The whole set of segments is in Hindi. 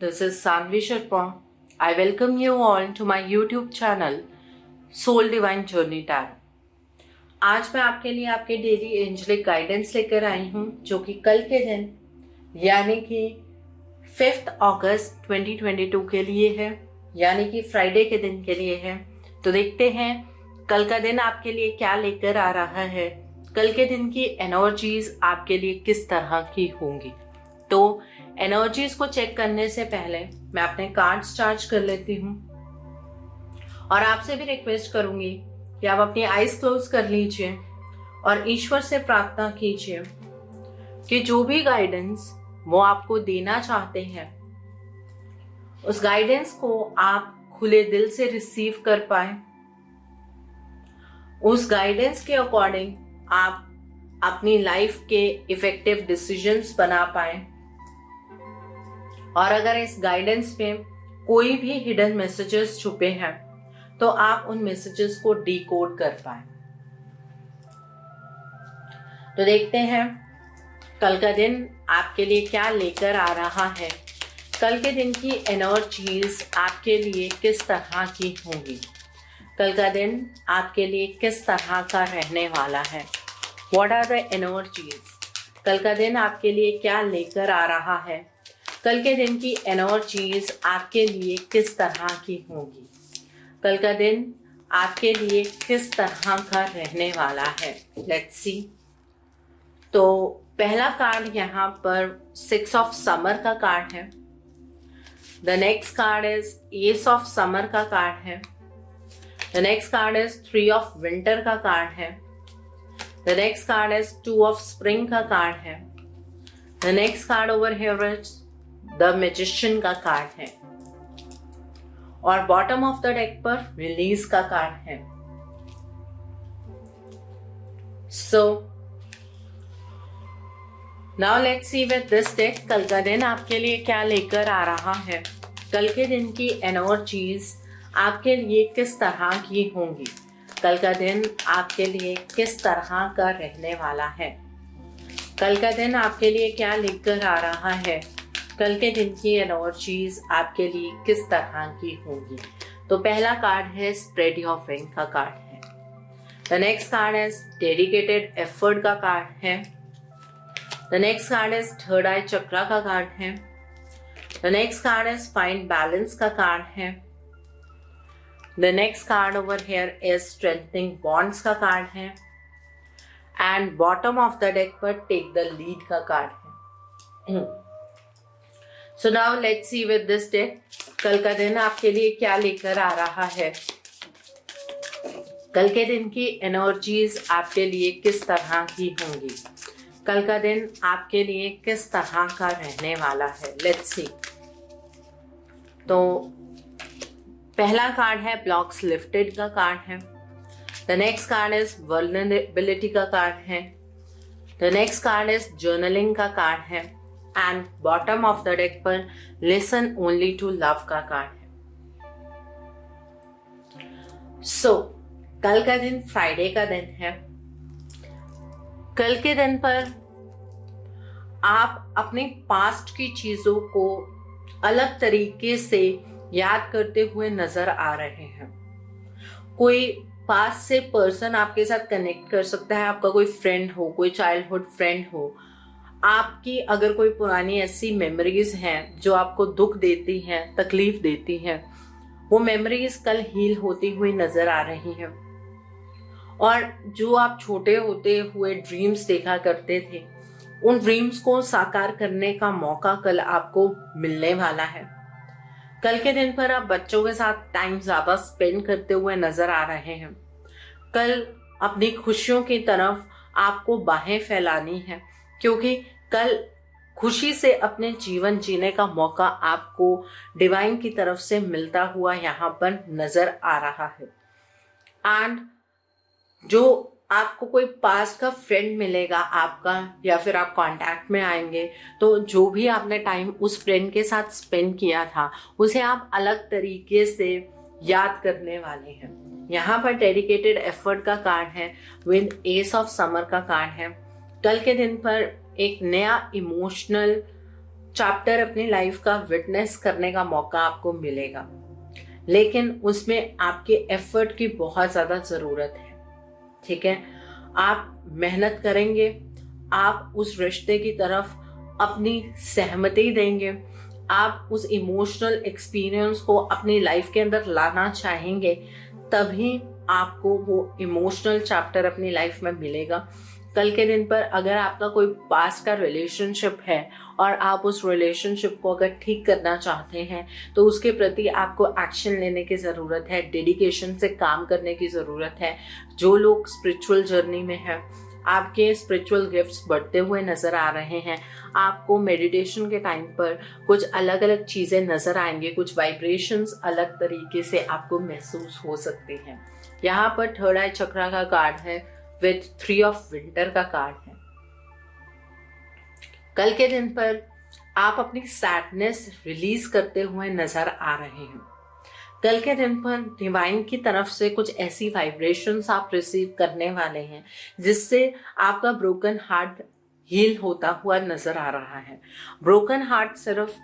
this is Sanvi Sharma. I welcome you all to my YouTube channel Soul Divine Journey Tarot. आज मैं आपके लिए आपके डेली एंजेलिक गाइडेंस लेकर आई हूँ जो कि कल के दिन यानी कि 5 अगस्त 2022 के लिए है, यानी कि फ्राइडे के दिन के लिए है। तो देखते हैं कल का दिन आपके लिए क्या लेकर आ रहा है, कल के दिन की एनर्जीज आपके लिए किस तरह की होंगी। तो एनर्जीज को चेक करने से पहले मैं अपने कार्ड्स चार्ज कर लेती हूँ और आपसे भी रिक्वेस्ट करूंगी कि आप अपनी आईज क्लोज कर लीजिए और ईश्वर से प्रार्थना कीजिए कि जो भी गाइडेंस वो आपको देना चाहते हैं उस गाइडेंस को आप खुले दिल से रिसीव कर पाए। उस गाइडेंस के अकॉर्डिंग आप अपनी लाइफ के इफेक्टिव डिसीजंस बना पाए और अगर इस गाइडेंस में कोई भी हिडन मैसेजेस छुपे हैं तो आप उन मैसेजेस को डिकोड कर पाए। तो देखते हैं कल का दिन आपके लिए क्या लेकर आ रहा है, कल के दिन की एनर्जीज आपके लिए किस तरह की होंगी, कल का दिन आपके लिए किस तरह का रहने वाला है। व्हाट आर द एनर्जीज, कल का दिन आपके लिए क्या लेकर आ रहा है, कल के दिन की एनर्जीज आपके लिए किस तरह की होंगी, कल का दिन आपके लिए किस तरह का रहने वाला है। Let's see. तो पहला कार्ड यहाँ पर 6 ऑफ समर का कार्ड है। The next card is S of summer का कार्ड है। The next card is 3 of winter का कार्ड है। The next card is 2 of spring का कार्ड है। The next card over here is the magician का कार्ड है और बॉटम ऑफ द डेक पर रिलीज का कार्ड है। So now let's see with this deck कल का दिन आपके लिए क्या लेकर आ रहा है, कल के दिन की एनर्जीज आपके लिए किस तरह की होंगी, कल का दिन आपके लिए किस तरह का रहने वाला है, कल का दिन आपके लिए क्या लेकर आ रहा है, कल के दिन की एनर्जीज आपके लिए किस तरह की होंगी। तो पहला कार्ड है स्प्रेड योर विंग का कार्ड है। The next card is dedicated effort का कार्ड है। The next card is third eye chakra का कार्ड है। The next card is find balance का कार्ड है। The next card over here is strengthening bonds का कार्ड है and bottom of the deck पर टेक द लीड का कार्ड है। So now let's see with this day कल का दिन आपके लिए क्या लेकर आ रहा है, कल के दिन की एनर्जीज आपके लिए किस तरह की होंगी, कल का दिन आपके लिए किस तरह का रहने वाला है। Let's see. तो पहला कार्ड है ब्लॉक्स लिफ्टेड का कार्ड है। The next card is vulnerability का कार्ड है। The next card is journaling का कार्ड है and bottom of the deck पर लिसन ओनली टू लव का कार्ड है। सो कल का दिन फ्राइडे का दिन है। कल के दिन पर आप अपने पास्ट की चीजों को अलग तरीके से याद करते हुए नजर आ रहे हैं। कोई पास्ट से पर्सन आपके साथ कनेक्ट कर सकता है, आपका कोई फ्रेंड हो, कोई चाइल्डहुड फ्रेंड हो, आपकी अगर कोई पुरानी ऐसी मेमोरीज हैं जो आपको दुख देती हैं, तकलीफ देती हैं, वो मेमोरीज कल हील होती हुई नजर आ रही हैं और जो आप छोटे होते हुए ड्रीम्स देखा करते थे उन ड्रीम्स को साकार करने का मौका कल आपको मिलने वाला है। कल के दिन पर आप बच्चों के साथ टाइम ज्यादा स्पेंड करते हुए नजर आ रहे हैं। कल अपनी खुशियों की तरफ आपको बाहें फैलानी है क्योंकि कल खुशी से अपने जीवन जीने का मौका आपको डिवाइन की तरफ से मिलता हुआ यहाँ पर नजर आ रहा है। एंड जो आपको कोई पास्ट का फ्रेंड मिलेगा आपका या फिर आप कांटेक्ट में आएंगे तो जो भी आपने टाइम उस फ्रेंड के साथ स्पेंड किया था उसे आप अलग तरीके से याद करने वाले हैं। यहाँ पर डेडिकेटेड एफर्ट का कार्ड है विद एस ऑफ समर का कार्ड है। कल के दिन पर एक नया इमोशनल चैप्टर अपनी लाइफ का विटनेस करने का मौका आपको मिलेगा, लेकिन उसमें आपके एफर्ट की बहुत ज्यादा जरूरत है। ठीक है, आप मेहनत करेंगे, आप उस रिश्ते की तरफ अपनी सहमति देंगे, आप उस इमोशनल एक्सपीरियंस को अपनी लाइफ के अंदर लाना चाहेंगे, तभी आपको वो इमोशनल चैप्टर अपनी लाइफ में मिलेगा। कल के दिन पर अगर आपका कोई पास्ट का रिलेशनशिप है और आप उस रिलेशनशिप को अगर ठीक करना चाहते हैं, तो उसके प्रति आपको एक्शन लेने की ज़रूरत है, डेडिकेशन से काम करने की ज़रूरत है। जो लोग स्पिरिचुअल जर्नी में हैं, आपके स्पिरिचुअल गिफ्ट्स बढ़ते हुए नज़र आ रहे हैं, आपको मेडिटेशन के टाइम पर कुछ अलग अलग चीज़ें नज़र आएंगे, कुछ वाइब्रेशंस अलग तरीके से आपको महसूस हो सकते हैं। यहाँ पर थर्ड आई चक्रा का कार्ड है विद 3 ऑफ विंटर का कार्ड है। कल के दिन पर आप अपनी सैडनेस रिलीज करते हुए नजर आ रहे हैं। कल के दिन पर डिवाइन की तरफ से कुछ ऐसी वाइब्रेशंस आप रिसीव करने वाले हैं जिससे आपका ब्रोकन हार्ट हील होता हुआ नजर आ रहा है। ब्रोकन हार्ट सिर्फ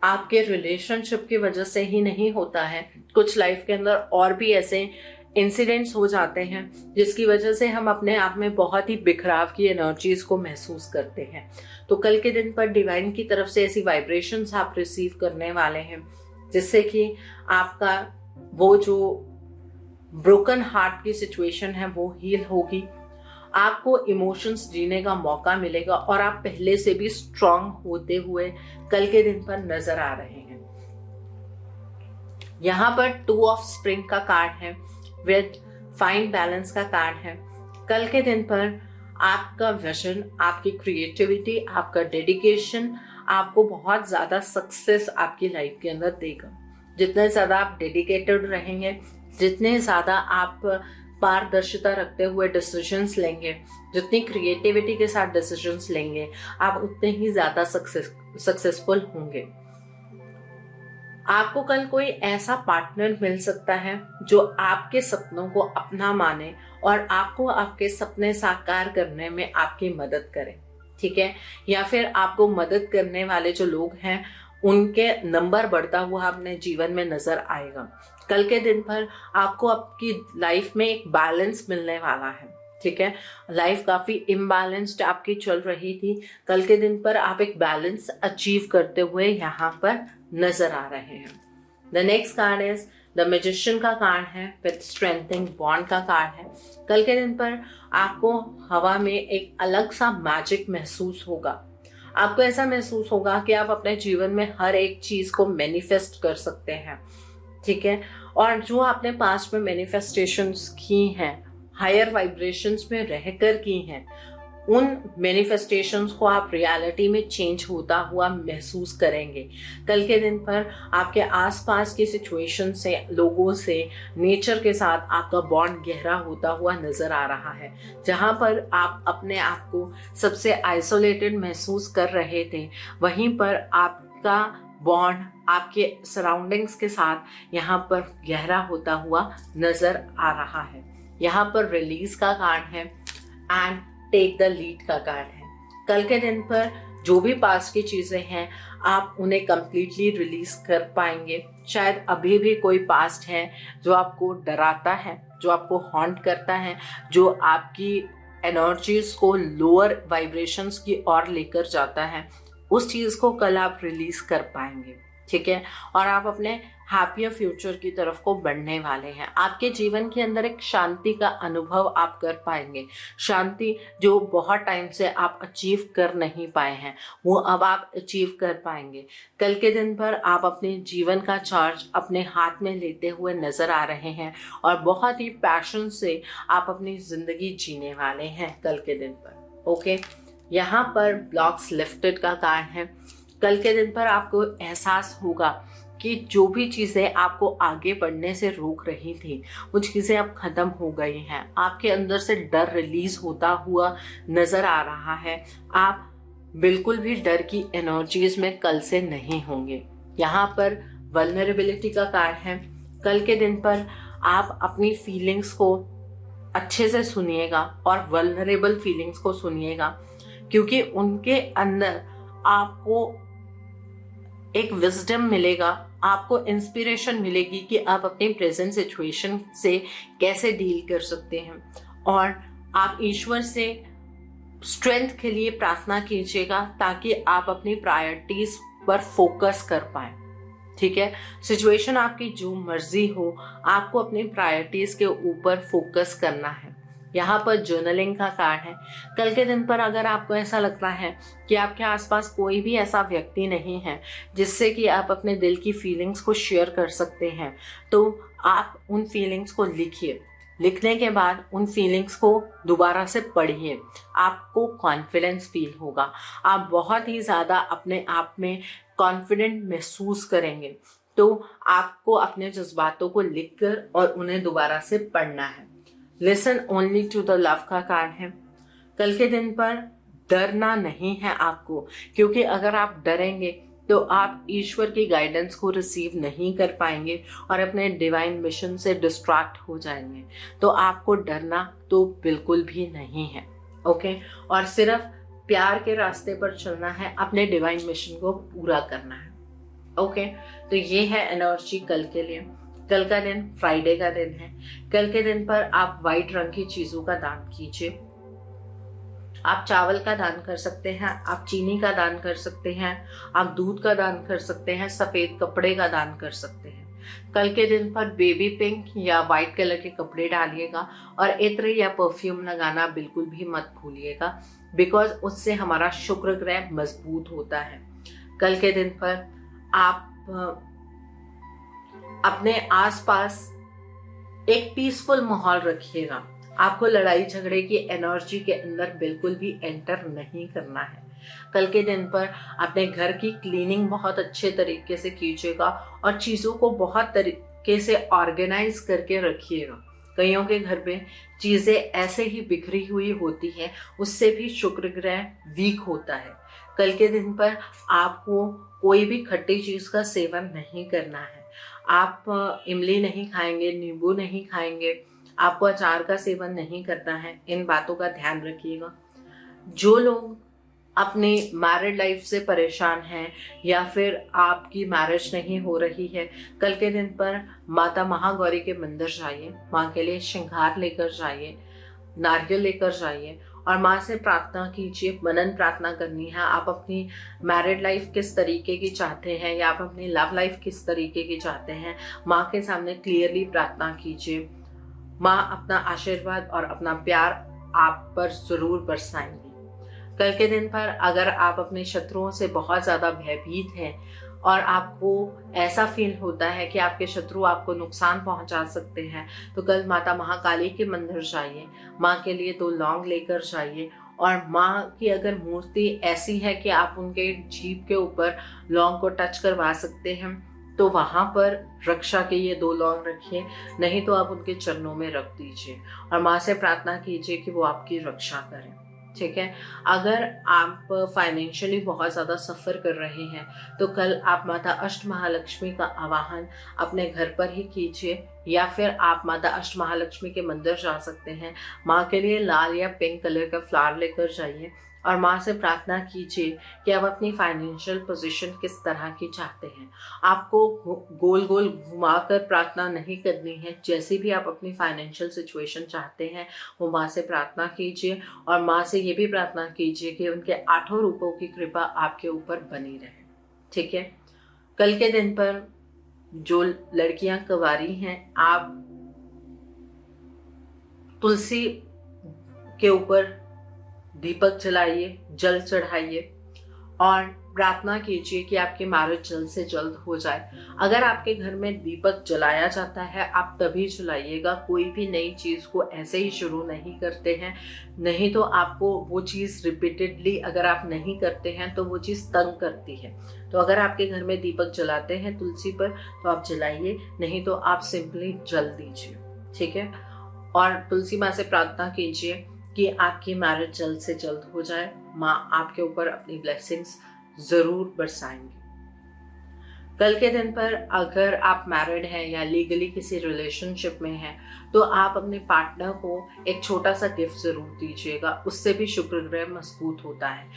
आपके रिलेशनशिप की वजह से ही नहीं होता है, कुछ लाइफ के अंदर और भी ऐसे इंसिडेंट्स हो जाते हैं जिसकी वजह से हम अपने आप में बहुत ही बिखराव की एनर्जीज को महसूस करते हैं। तो कल के दिन पर डिवाइन की तरफ से ऐसी वाइब्रेशंस आप रिसीव करने वाले हैं जिससे कि आपका वो जो ब्रोकन हार्ट की सिचुएशन है वो हील होगी, आपको इमोशंस जीने का मौका मिलेगा और आप पहले से भी स्ट्रांग होते हुए कल के दिन पर नजर आ रहे हैं। यहाँ पर 2 ऑफ स्प्रिंग का कार्ड है विद फाइन बैलेंस का कार्ड है। कल के दिन पर आपका विजन, आपकी क्रिएटिविटी, आपका डेडिकेशन आपको बहुत ज़्यादा सक्सेस आपकी लाइफ के अंदर देगा। जितने ज़्यादा आप डेडिकेटेड रहेंगे, जितने ज़्यादा आप पारदर्शिता रखते हुए डिसीजंस लेंगे, जितनी क्रिएटिविटी के साथ डिसीजंस लेंगे, आप उतने ही ज़्यादा सक्सेसफुल होंगे। आपको कल कोई ऐसा पार्टनर मिल सकता है जो आपके सपनों को अपना माने और आपको आपके सपने साकार करने में आपकी मदद करे। ठीक है, या फिर आपको मदद करने वाले जो लोग हैं उनके नंबर बढ़ता हुआ अपने जीवन में नजर आएगा। कल के दिन पर आपको आपकी लाइफ में एक बैलेंस मिलने वाला है। ठीक है, लाइफ काफी इम्बैलेंस्ड आपकी चल रही थी, कल के दिन पर आप एक बैलेंस अचीव करते हुए यहाँ पर नजर आ रहे हैं। The next card is the magician का कार्ड है विद स्ट्रेंथनिंग बॉन्ड का कार्ड है। कल के दिन पर आपको हवा में एक अलग सा मैजिक महसूस होगा। आपको ऐसा महसूस होगा कि आप अपने जीवन में हर एक चीज को मैनिफेस्ट कर सकते हैं। ठीक है, और जो आपने पास्ट में मैनिफेस्टेशंस की हैं, हायर वाइब्रेशंस में रहकर की हैं, उन मैनिफेस्टेशंस को आप रियलिटी में चेंज होता हुआ महसूस करेंगे। कल के दिन पर आपके आसपास की सिचुएशन से, लोगों से, नेचर के साथ आपका बॉन्ड गहरा होता हुआ नजर आ रहा है। जहां पर आप अपने आप को सबसे आइसोलेटेड महसूस कर रहे थे, वहीं पर आपका बॉन्ड आपके सराउंडिंग्स के साथ यहाँ पर गहरा होता हुआ नजर आ रहा है। यहाँ पर रिलीज का कार्ड है एंड टेक द लीड का कार्ड है। कल के दिन पर जो भी पास्ट की चीजें हैं आप उन्हें कंप्लीटली रिलीज कर पाएंगे। शायद अभी भी कोई पास्ट है जो आपको डराता है, जो आपको हॉन्ट करता है, जो आपकी एनर्जीज को लोअर वाइब्रेशंस की ओर लेकर जाता है, उस चीज को कल आप रिलीज कर पाएंगे। ठीक है, और आप अपने हैप्पियर फ्यूचर की तरफ को बढ़ने वाले हैं। आपके जीवन के अंदर एक शांति का अनुभव आप कर पाएंगे। शांति जो बहुत टाइम से आप अचीव कर नहीं पाए हैं, वो अब आप अचीव कर पाएंगे। कल के दिन पर आप अपने जीवन का चार्ज अपने हाथ में लेते हुए नजर आ रहे हैं और बहुत ही पैशन से आप अपनी जिंदगी जीने वाले हैं कल के दिन पर। ओके, यहाँ पर ब्लॉक्स लिफ्टेड का कार्ड है। कल के दिन पर आपको एहसास होगा कि जो भी चीज़ें आपको आगे बढ़ने से रोक रही थी, वो चीज़ें अब ख़त्म हो गई हैं। आपके अंदर से डर रिलीज होता हुआ नज़र आ रहा है। आप बिल्कुल भी डर की एनर्जीज में कल से नहीं होंगे। यहाँ पर वल्नरेबिलिटी का कार्ड है। कल के दिन पर आप अपनी फीलिंग्स को अच्छे से सुनिएगा और वल्नरेबल फीलिंग्स को सुनिएगा, क्योंकि उनके अंदर आपको एक विजडम मिलेगा, आपको इंस्पिरेशन मिलेगी कि आप अपनी प्रेजेंट सिचुएशन से कैसे डील कर सकते हैं। और आप ईश्वर से स्ट्रेंथ के लिए प्रार्थना कीजिएगा ताकि आप अपनी प्रायोरिटीज पर फोकस कर पाए। ठीक है, सिचुएशन आपकी जो मर्जी हो, आपको अपनी प्रायोरिटीज के ऊपर फोकस करना है। यहाँ पर जर्नलिंग का कार्ड है। कल के दिन पर अगर आपको ऐसा लगता है कि आपके आसपास कोई भी ऐसा व्यक्ति नहीं है जिससे कि आप अपने दिल की फीलिंग्स को शेयर कर सकते हैं, तो आप उन फीलिंग्स को लिखिए। लिखने के बाद उन फीलिंग्स को दोबारा से पढ़िए, आपको कॉन्फिडेंस फील होगा। आप बहुत ही ज़्यादा अपने आप में कॉन्फिडेंट महसूस करेंगे। तो आपको अपने जज्बातों को लिखकर और उन्हें दोबारा से पढ़ना है। Listen only to the love का कार्ड है। कल के दिन पर डरना नहीं है आपको, क्योंकि अगर आप डरेंगे तो आप ईश्वर की गाइडेंस को रिसीव नहीं कर पाएंगे और अपने डिवाइन मिशन से डिस्ट्रैक्ट हो जाएंगे। तो आपको डरना तो बिल्कुल भी नहीं है। ओके, और सिर्फ प्यार के रास्ते पर चलना है, अपने डिवाइन मिशन को पूरा करना है। ओके, तो ये है एनर्जी कल के लिए। कल का दिन फ्राइडे का दिन है। कल के दिन पर आप व्हाइट रंग की चीजों का दान कीजिए। आप चावल का दान कर सकते हैं, आप चीनी का दान कर सकते हैं, आप दूध का दान कर सकते हैं, सफेद कपड़े का दान कर सकते हैं। कल के दिन पर बेबी पिंक या व्हाइट कलर के कपड़े डालिएगा और इत्र या परफ्यूम लगाना बिल्कुल भी मत भूलिएगा, बिकॉज उससे हमारा शुक्र ग्रह मजबूत होता है। कल के दिन पर आप अपने आसपास एक पीसफुल माहौल रखिएगा। आपको लड़ाई झगड़े की एनर्जी के अंदर बिल्कुल भी एंटर नहीं करना है। कल के दिन पर अपने घर की क्लीनिंग बहुत अच्छे तरीके से कीजिएगा और चीज़ों को बहुत तरीके से ऑर्गेनाइज करके रखिएगा। कईयों के घर में चीज़ें ऐसे ही बिखरी हुई होती हैं, उससे भी शुक्र ग्रह वीक होता है। कल के दिन पर आपको कोई भी खट्टी चीज़ का सेवन नहीं करना है। आप इमली नहीं खाएंगे, नींबू नहीं खाएंगे, आपको अचार का सेवन नहीं करना है। इन बातों का ध्यान रखिएगा। जो लोग अपनी मैरिड लाइफ से परेशान हैं या फिर आपकी मैरिज नहीं हो रही है, कल के दिन पर माता महागौरी के मंदिर जाइए, माँ के लिए श्रृंगार लेकर जाइए, नारियल लेकर जाइए और माँ से प्रार्थना कीजिए। मनन प्रार्थना करनी है। आप अपनी मैरिड लाइफ किस तरीके की चाहते हैं या आप अपनी लव लाइफ किस तरीके की चाहते हैं, माँ के सामने क्लियरली प्रार्थना कीजिए। माँ अपना आशीर्वाद और अपना प्यार आप पर जरूर बरसाएंगी। कल के दिन पर अगर आप अपने शत्रुओं से बहुत ज़्यादा भयभीत हैं और आपको ऐसा फील होता है कि आपके शत्रु आपको नुकसान पहुंचा सकते हैं, तो कल माता महाकाली के मंदिर जाइए, माँ के लिए 2 लौंग लेकर जाइए और माँ की अगर मूर्ति ऐसी है कि आप उनके जीभ के ऊपर लौंग को टच करवा सकते हैं, तो वहाँ पर रक्षा के ये 2 लौंग रखिए, नहीं तो आप उनके चरणों में रख दीजिए और माँ से प्रार्थना कीजिए कि वो आपकी रक्षा करें। ठीक है, अगर आप फाइनेंशियली बहुत ज़्यादा सफ़र कर रहे हैं तो कल आप माता अष्टमहालक्ष्मी का आवाहन अपने घर पर ही कीजिए या फिर आप माता अष्टमहालक्ष्मी के मंदिर जा सकते हैं। माँ के लिए लाल या पिंक कलर का फ्लावर लेकर जाइए और माँ से प्रार्थना कीजिए कि आप अपनी फाइनेंशियल पोजीशन किस तरह की चाहते हैं। आपको गोल गोल घुमाकर प्रार्थना नहीं करनी है। जैसी भी आप अपनी फाइनेंशियल सिचुएशन चाहते हैं वो माँ से प्रार्थना कीजिए और माँ से ये भी प्रार्थना कीजिए कि उनके 8 रूपों की कृपा आपके ऊपर बनी रहे। ठीक है, कल के दिन पर जो लड़कियां कुंवारी हैं, आप तुलसी के ऊपर दीपक जलाइए, जल चढ़ाइए और प्रार्थना कीजिए कि आपकी मैरिज जल्द से जल्द हो जाए। अगर आपके घर में दीपक जलाया जाता है, आप तभी जलाइएगा। कोई भी नई चीज़ को ऐसे ही शुरू नहीं करते हैं, नहीं तो आपको वो चीज़ रिपीटेडली अगर आप नहीं करते हैं तो वो चीज़ तंग करती है। तो अगर आपके घर में दीपक जलाते हैं तुलसी पर तो आप जलाइए, नहीं तो आप सिंपली जल दीजिए। ठीक है, और तुलसी माँ से प्रार्थना कीजिए कि आपकी मैरिज जल्द से जल्द हो जाए। माँ आपके ऊपर अपनी ब्लेसिंग्स जरूर बरसाएंगी। कल के दिन पर अगर आप मैरिड हैं या लीगली किसी रिलेशनशिप में हैं तो आप अपने पार्टनर को एक छोटा सा गिफ्ट जरूर दीजिएगा। उससे भी शुक्र ग्रह मजबूत होता है।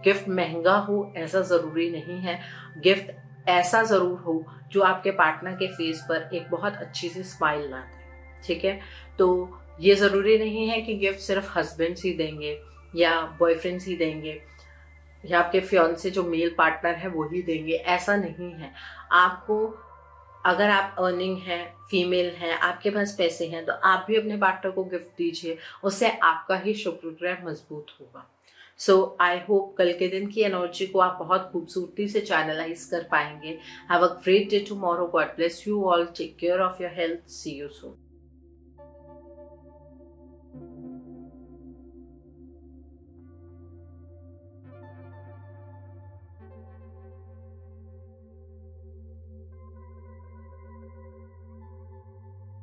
गिफ्ट महंगा हो ऐसा जरूरी नहीं है। गिफ्ट ऐसा ज़रूर हो जो आपके पार्टनर के फेस पर एक बहुत अच्छी सी स्माइल ला दे। ठीक है, तो ये ज़रूरी नहीं है कि गिफ्ट सिर्फ हस्बैंड्स ही देंगे या बॉयफ्रेंड्स ही देंगे या आपके फियांसे जो मेल पार्टनर है वो ही देंगे, ऐसा नहीं है। आपको, अगर आप अर्निंग है, फीमेल हैं, आपके पास पैसे हैं, तो आप भी अपने पार्टनर को गिफ्ट दीजिए, उससे आपका ही शुक्र मजबूत होगा। सो आई होप कल के दिन की एनर्जी को आप बहुत खूबसूरती से चैनलाइज कर पाएंगे। Have a great day tomorrow. God bless you all. Take care of your health. See you soon.